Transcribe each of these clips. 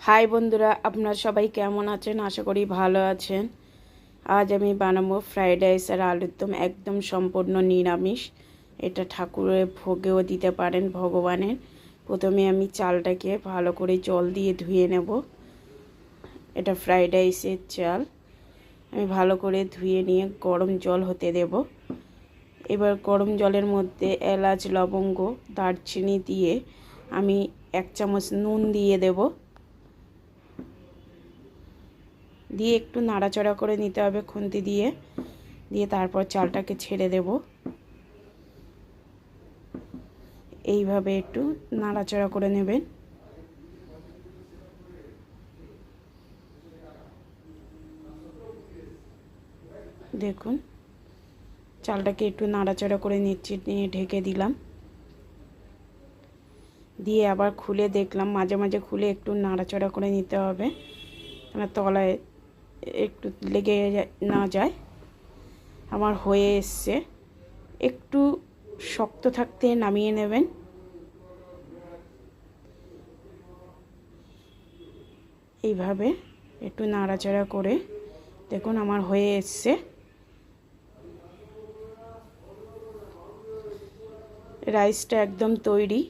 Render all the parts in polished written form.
High বন্ধুরা, আপনারা সবাই কেমন আছেন? আশা করি ভালো আছেন। আজ আমি বানাবো ফ্রাইড রাইস আর আলুর দম, একদম সম্পূর্ণ নিরামিষ। এটা ঠাকুরের ভোগেও দিতে পারেন, ভগবানের। প্রথমে আমি চালটাকে ভালো করে জল দিয়ে ধুয়ে নেব। এটা ফ্রাইড রাইসের চাল। আমি ভালো করে ধুয়ে নিয়ে গরম জল হতে দেব। এবার গরম জলের মধ্যে এলাচ, লবঙ্গ, দারচিনি দিয়ে আমি 1 চামচ নুন দিয়ে দেব। দিয়ে একটু নাড়াচাড়া করে নিতে হবে খুন্তি দিয়ে। তারপর চালটাকে ছেড়ে দেব। এইভাবে একটু নাড়াচাড়া করে নেবেন। দেখুন, চালটাকে একটু নাড়াচাড়া করে নিয়ে ঢেকে দিলাম। দিয়ে আবার খুলে দেখলাম, মাঝে মাঝে খুলে একটু নাড়াচাড়া করে নিতে হবে, তলায় একটু লেগে না যায়। আমার হয়ে এসছে। একটু শক্ত থাকতে নামিয়ে নেবেন। এইভাবে একটু নাড়াচাড়া করে দেখুন, আমার হয়ে এসছে। রাইসটা একদম তৈরি।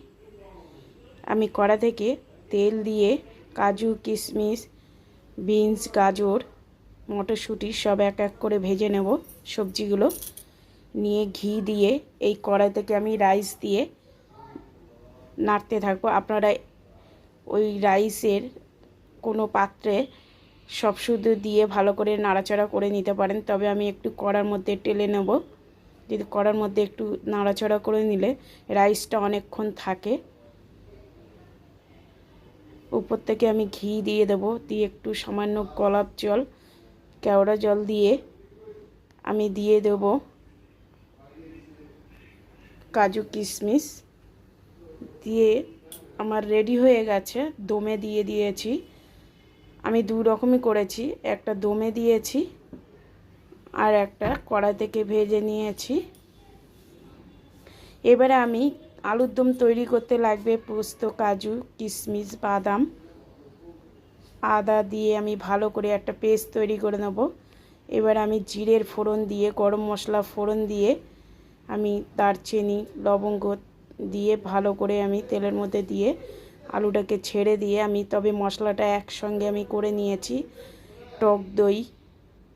আমি কড়া থেকে তেল দিয়ে কাজু, কিশমিশ, বিনস, গাজর, মটরশুঁটি সব এক এক করে ভেজে নেব। সবজিগুলো নিয়ে ঘি দিয়ে এই কড়াই থেকে আমি রাইস দিয়ে নাড়তে থাকবো। আপনারা ওই রাইসের কোনো পাত্রে সব শুধু দিয়ে ভালো করে নাড়াচাড়া করে নিতে পারেন। তবে আমি একটু কড়ার মধ্যে টেলে নেব। যদি কড়ার মধ্যে একটু নাড়াচাড়া করে নিলে রাইসটা অনেকক্ষণ থাকে। উপর থেকে আমি ঘি দিয়ে দেব। দিয়ে একটু সামান্য গোলাপ জল, কেওড়া জল দিয়ে আমি দিয়ে দেব কাজু, কিশমিশ। দিয়ে আমার রেডি হয়ে গেছে। দমে দিয়ে দিয়েছি। আমি 2 রকমই করেছি, একটা দমে দিয়েছি আর একটা কড়াই থেকে ভেজে নিয়েছি। এবারে আমি আলুর দম তৈরি করতে লাগবে পোস্ত, কাজু, কিশমিশ, বাদাম, আদা দিয়ে আমি ভালো করে একটা পেস্ট তৈরি করে নেব। এবার আমি জিরের ফোড়ন দিয়ে, গরম মশলা ফোড়ন দিয়ে, আমি দারচিনি, লবঙ্গ দিয়ে ভালো করে আমি তেলের মধ্যে দিয়ে আলুটাকে ছেড়ে দিয়ে আমি তবে মশলাটা একসঙ্গে আমি করে নিয়েছি। টক দই,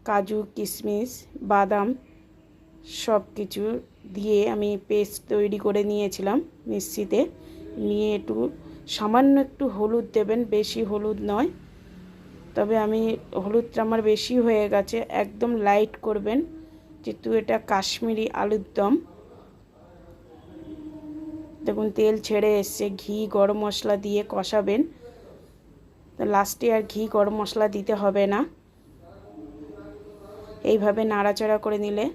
কাজু, কিশমিশ, বাদাম সব কিছু দিয়ে আমি পেস্ট তৈরি করে নিয়েছিলাম মিক্সিতে। নিয়ে একটু সামান্য একটু হলুদ দেবেন, বেশি হলুদ নয়। তবে আমি হলুদটা আমার বেশি হয়ে গেছে, একদম লাইট করবেন, যেহেতু এটা কাশ্মীরি আলুর দম। দেখুন তেল ছেড়ে এসছে। ঘি, গরম মশলা দিয়ে কষাবেন। লাস্টে আর ঘি, গরম মশলা দিতে হবে না। এইভাবে নাড়াচাড়া করে নিলে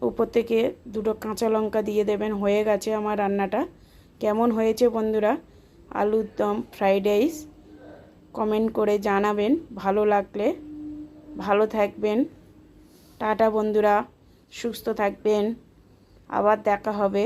উপর থেকে 2টো কাঁচা লঙ্কা দিয়ে দেবেন। হয়ে গেছে আমার রান্নাটা। কেমন হয়েছে বন্ধুরা আলুর দম ফ্রাইড রাইস কমেন্ট করে জানাবেন। ভালো লাগলে। ভালো থাকবেন। টাটা বন্ধুরা, সুস্থ থাকবেন। আবার দেখা হবে।